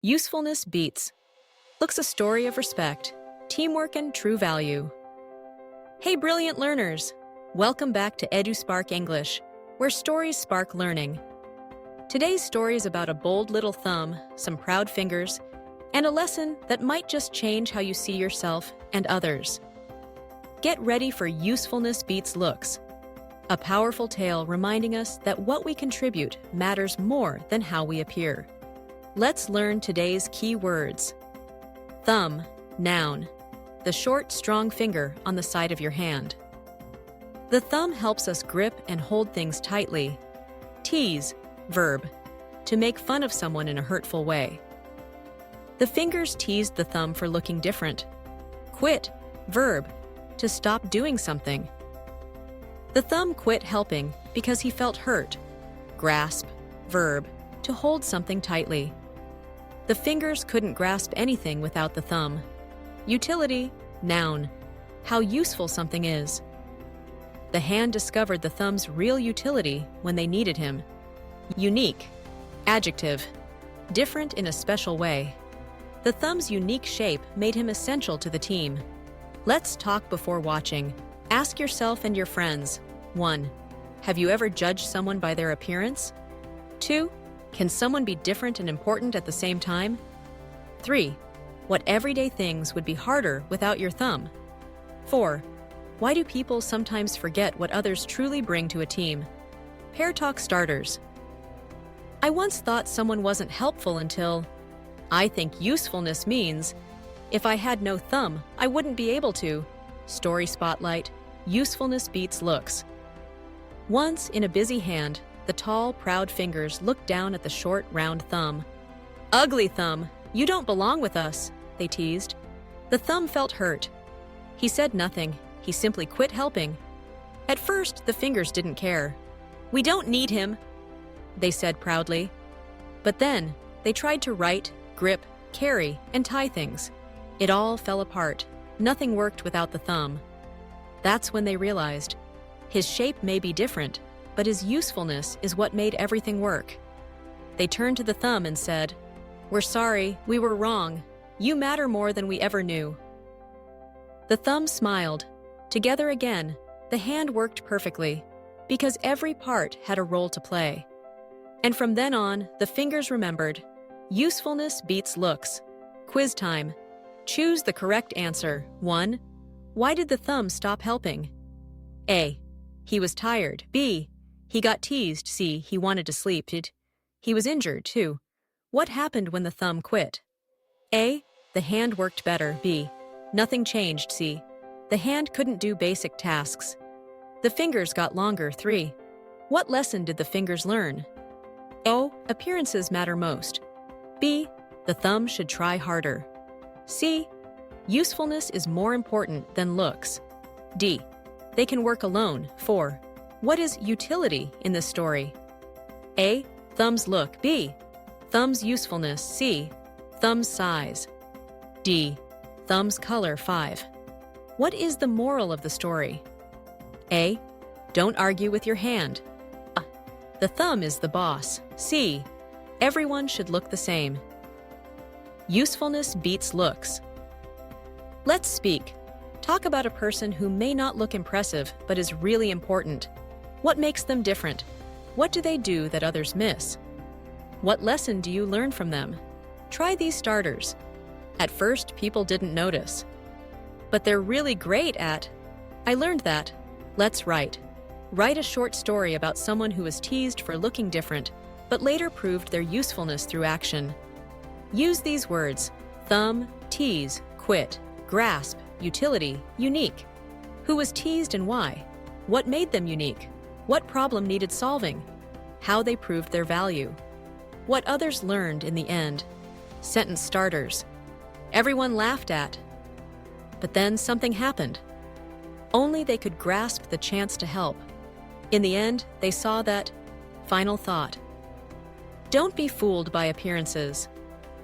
Usefulness beats. Looks a story of respect, teamwork, and true value. Hey, brilliant learners! Welcome back to EduSpark English, where stories spark learning. Today's story is about a bold little thumb, some proud fingers, and a lesson that might just change how you see yourself and others. Get ready for Usefulness Beats Looks, a powerful tale reminding us that what we contribute matters more than how we appear. Let's learn today's key words. Thumb, noun, the short, strong finger on the side of your hand. The thumb helps us grip and hold things tightly. Tease, verb, to make fun of someone in a hurtful way. The fingers teased the thumb for looking different. Quit, verb, to stop doing something. The thumb quit helping because he felt hurt. Grasp, verb, to hold something tightly. The fingers couldn't grasp anything without the thumb. Utility, noun, how useful something is. The hand discovered the thumb's real utility when they needed him. Unique, adjective, different in a special way. The thumb's unique shape made him essential to the team. Let's talk before watching. Ask yourself and your friends. 1. Have you ever judged someone by their appearance? 2. Can someone be different and important at the same time? 3. What everyday things would be harder without your thumb? 4. Why do people sometimes forget what others truly bring to a team? Pair talk starters. I once thought someone wasn't helpful until... I think usefulness means, if I had no thumb, I wouldn't be able to. Story spotlight. Usefulness beats looks. Once, in a busy hand, the tall, proud fingers looked down at the short, round thumb. Ugly thumb, you don't belong with us, they teased. The thumb felt hurt. He said nothing. He simply quit helping. At first, the fingers didn't care. We don't need him, they said proudly. But then, they tried to write, grip, carry, and tie things. It all fell apart. Nothing worked without the thumb. That's when they realized, his shape may be different, but his usefulness is what made everything work. They turned to the thumb and said, "We're sorry, we were wrong. You matter more than we ever knew." The thumb smiled. Together again, the hand worked perfectly, because every part had a role to play. And from then on, the fingers remembered, usefulness beats looks. Quiz time. Choose the correct answer. 1. Why did the thumb stop helping? A. He was tired. B. He got teased. C. He wanted to sleep. He was injured. 2. What happened when the thumb quit? A. The hand worked better. B. Nothing changed. C. The hand couldn't do basic tasks. The fingers got longer. 3. What lesson did the fingers learn? O. Appearances matter most. B. The thumb should try harder. C. Usefulness is more important than looks. D. They can work alone. 4. What is utility in this story? A. Thumb's look. B. Thumb's usefulness. C. Thumb's size. D. Thumb's color. 5. What is the moral of the story? A. Don't argue with your hand. The thumb is the boss. C. Everyone should look the same. Usefulness beats looks. Let's speak. Talk about a person who may not look impressive but is really important. What makes them different? What do they do that others miss? What lesson do you learn from them? Try these starters. At first, people didn't notice. But they're really great at... I learned that. Let's write. Write a short story about someone who was teased for looking different, but later proved their usefulness through action. Use these words: thumb, tease, quit, grasp, utility, unique. Who was teased and why? What made them unique? What problem needed solving? How they proved their value? What others learned in the end? Sentence starters. Everyone laughed at. But then something happened. Only they could grasp the chance to help. In the end, they saw that. Final thought. Don't be fooled by appearances.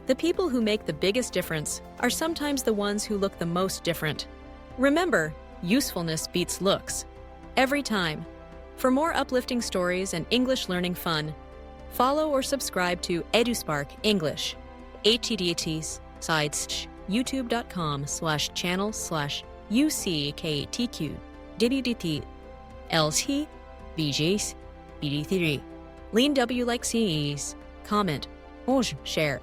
The people who make the biggest difference are sometimes the ones who look the most different. Remember, usefulness beats looks. Every time. For more uplifting stories and English learning fun, follow or subscribe to EduSpark English. https sites youtube.com/channel/UCKTQ DDDT LT VJs BD3 Lean W like CEs comment, share.